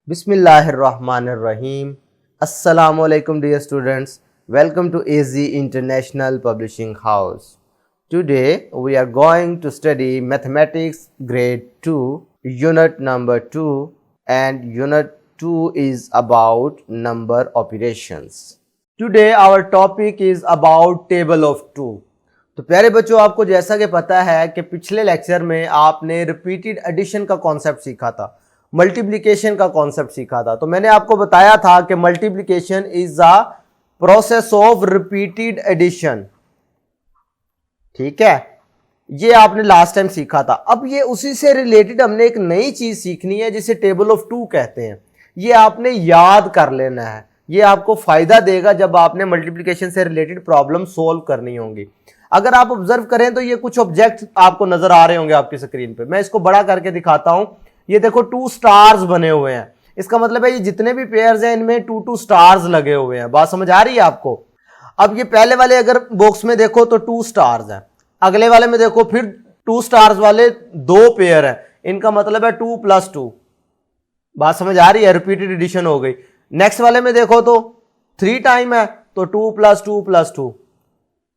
Bismillahirrahmanirrahim. Assalamualaikum dear students. Welcome to AZ International Publishing House. Today we are going to study Mathematics Grade 2, Unit number 2, and Unit 2 is about number operations. Today our topic is about table of 2. तो प्यारे बच्चों, आपको जैसा कि पता है कि पिछले लेक्चर में आपने रिपीटेड एडिशन का कॉन्सेप्ट सीखा था, मल्टीप्लिकेशन का कॉन्सेप्ट सीखा था। तो मैंने आपको बताया था कि multiplication is a process of repeated addition. ठीक है, ये आपने लास्ट टाइम सीखा था। अब ये उसी से रिलेटेड हमने एक नई चीज सीखनी है जिसे टेबल ऑफ 2 कहते हैं। ये आपने याद कर लेना है, ये आपको फायदा देगा जब आपने मल्टीप्लिकेशन से रिलेटेड प्रॉब्लम सोल्व करनी होंगी। अगर आप ऑब्जर्व करें तो ये कुछ ऑब्जेक्ट आपको नजर आ रहे होंगे आपकी स्क्रीन पे। मैं इसको बड़ा करके दिखाता हूं। ये देखो 2 स्टार्स बने हुए हैं। इसका मतलब है ये जितने भी पेयर्स हैं इनमें 2 स्टार्स लगे हुए हैं। बात समझ आ रही है आपको? अब ये पहले वाले अगर बॉक्स में देखो तो 2 स्टार्स हैं, अगले वाले में देखो फिर 2 स्टार्स वाले 2 पेयर हैं। इनका मतलब है 2 + 2। बात समझ आ रही है? रिपीटेड एडिशन हो गई। नेक्स्ट वाले में देखो तो 3 टाइम है तो 2 + 2 + 2।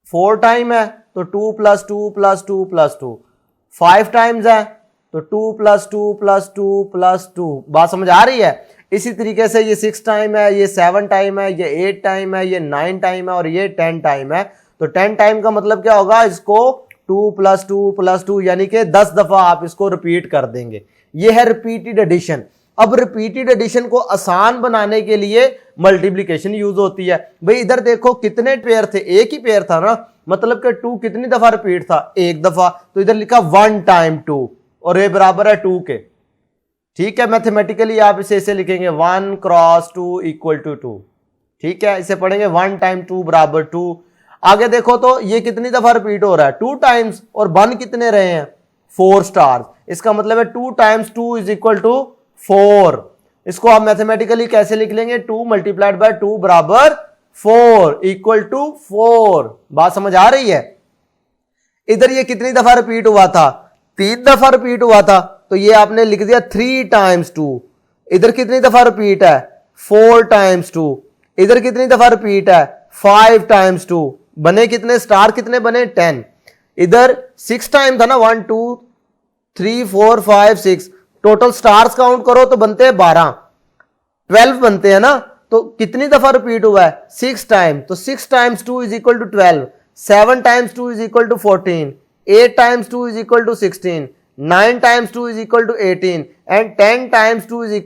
4 टाइम है तो 2 + 2 + 2 + 2। 5 टाइम्स है तो 2 + 2 + 2 + 2। बात समझ आ रही है? इसी तरीके से ये 6 टाइम है, ये 7 टाइम है, ये 8 टाइम है, ये 9 टाइम है और ये 10 टाइम है। तो 10 टाइम का मतलब क्या होगा? इसको 2 + 2 + 2 यानी कि 10 दफा आप इसको रिपीट कर देंगे। ये है रिपीटेड एडिशन। अब रिपीटेड एडिशन को आसान बनाने के लिए मल्टीप्लिकेशन यूज होती है। भाई इधर देखो कितने पेयर थे, एक ही पेयर था ना, मतलब कि 2 कितनी दफा रिपीट था? एक दफा। तो इधर लिखा 1 टाइम 2 और ये बराबर है 2 के। ठीक है, मैथमेटिकली आप इसे ऐसे लिखेंगे 1 × 2 = 2। ठीक है, इसे पढ़ेंगे 1 टाइम 2 = 2। आगे देखो तो ये कितनी दफा रिपीट हो रहा है? 2 टाइम्स। और बन कितने रहे हैं? 4 स्टार्स। इसका मतलब है 2 टाइम्स 2 = 4। इसको आप मैथमेटिकली कैसे लिख लेंगे? 2 × 2 = 4 = 4। बात समझ आ रही है? इधर ये कितनी दफा रिपीट हुआ था? 3 दफा रिपीट हुआ था। तो ये आपने लिख दिया 3 टाइम्स 2। इधर कितनी दफा रिपीट है? 4 टाइम्स 2। इधर कितनी दफा रिपीट है? 5 टाइम्स 2। बने कितने स्टार? कितने बने? 10। इधर 6 टाइम था ना, 1 2 3 4 5 6। टोटल स्टार्स काउंट करो तो बनते हैं 12, 12 बनते हैं ना। तो कितनी दफा रिपीट हुआ है? 6 टाइम। तो 6 times 2 = 12। 7 times 2 = 14। 8 times 2 = 16। 9 times 2 = 18 and 10 times 2 =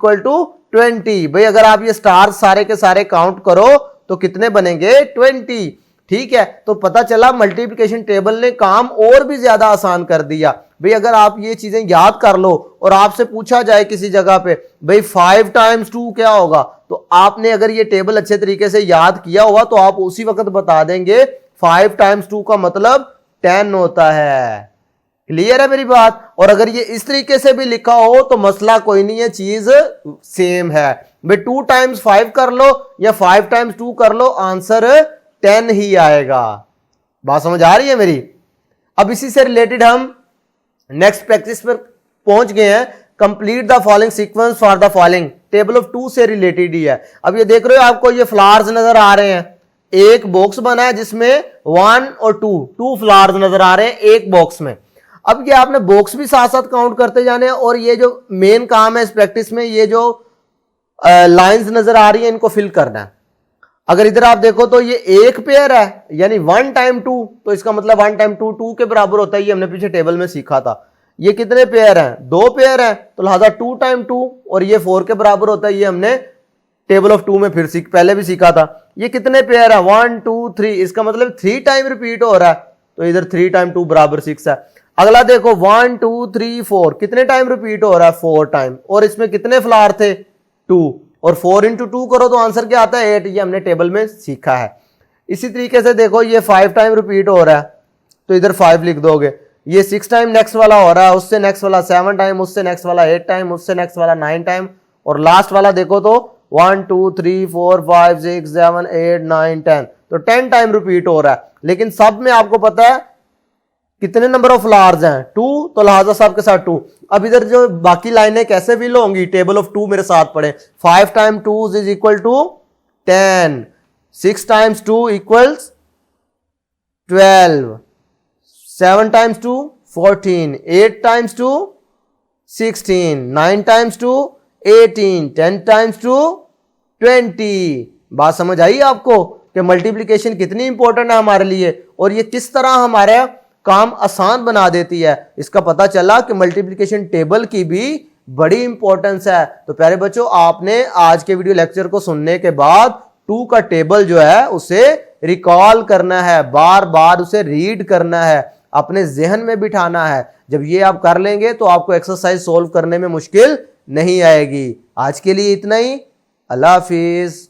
20। भाई अगर आप ये स्टार्स सारे के सारे काउंट करो तो कितने बनेंगे? 20। ठीक है, तो पता चला मल्टीप्लिकेशन टेबल ने काम और भी ज्यादा आसान कर दिया। भाई अगर आप ये चीजें याद कर लो और आपसे पूछा जाए किसी जगह पे भाई 5 टाइम्स 2 क्या होगा, तो आपने अगर ये टेबल अच्छे तरीके से याद किया हुआ तो आप उसी वक्त बता देंगे 5 टाइम्स 2 का मतलब 10 होता है। क्लियर है मेरी बात? और अगर ये इस तरीके से भी लिखा हो तो मसला कोई नहीं है, चीज सेम है। भाई 2 टाइम्स 5 कर लो या 5 टाइम्स 2 कर लो, आंसर 10 ही आएगा। बात समझ आ रही है मेरी? अब इसी से रिलेटेड हम नेक्स्ट प्रैक्टिस पर पहुंच गए हैं। Complete the following sequence for the following. Table of 2 से रिलेटेड ही है। अब ये देख रहे हो आपको ये फ्लावर्स नजर आ रहे हैं। एक बॉक्स बना है जिसमें 1 और 2 फ्लावर्स नजर आ रहे हैं एक बॉक्स में। अब ये आपने बॉक्स भी साथ साथ काउंट करते जाने हैं और ये जो मेन काम है इस प्रैक्टिस में, ये जो लाइंस नजर आ रही है इनको फिल करना है। अगर इधर आप देखो तो ये एक पेयर है यानी 1 टाइम 2, तो इसका मतलब 1 टाइम 2 2 के बराबर होता है। ये हमने पीछे टेबल में सीखा था। ये कितने पेयर हैं? 2 पेयर हैं, तो लिहाजा 2 टाइम 2 और ये 4 के बराबर होता है। ये हमने टेबल ऑफ 2 में फिर पहले भी सीखा था। ये कितने पेयर है? 1 2 3। इसका मतलब 3 टाइम रिपीट हो रहा है, तो इधर 3 टाइम 2 = 6 है। अगला देखो 1 2 3 4। कितने टाइम रिपीट हो रहा है? 4 टाइम। और इसमें कितने फ्लावर थे? 2। और 4 × 2 करो तो आंसर क्या आता है? 8। ये हमने टेबल में सीखा है। इसी तरीके से देखो ये 5 टाइम रिपीट हो रहा है, तो इधर 5 लिख दोगे। ये 6 टाइम नेक्स्ट वाला हो रहा है, उससे नेक्स्ट वाला 7 टाइम, उससे नेक्स्ट वाला 8 टाइम, उससे नेक्स्ट वाला 9 टाइम, और लास्ट वाला देखो तो 1 2 3 4 5 6 7 8 9 10। तो 10 टाइम रिपीट हो रहा है। लेकिन सब में आपको पता है कितने नंबर ऑफ फ्लावर्स हैं 2, तो लिहाजा साहब के साथ 2। अब इधर जो बाकी लाइनें कैसे फिल होंगी, टेबल ऑफ 2 मेरे साथ पढ़े। 5 time 2 is equal to 10, 6 times 2 equals 12, 7 times 2 14, 8 times 2 16, 9 times 2 18, 10 times 2 20। बात समझ आई आपको कि मल्टीप्लिकेशन कितनी इंपॉर्टेंट है हमारे लिए और ये किस तरह हमारे काम आसान बना देती है। इसका पता चला कि मल्टीप्लिकेशन टेबल की भी बड़ी इंपॉर्टेंस है। तो प्यारे बच्चों, आपने आज के वीडियो लेक्चर को सुनने के बाद 2 का टेबल जो है उसे रिकॉल करना है, बार बार उसे रीड करना है, अपने जहन में बिठाना है। जब ये आप कर लेंगे तो आपको एक्सरसाइज सोल्व करने में मुश्किल नहीं आएगी। आज के लिए इतना ही। अल्लाह हाफिज।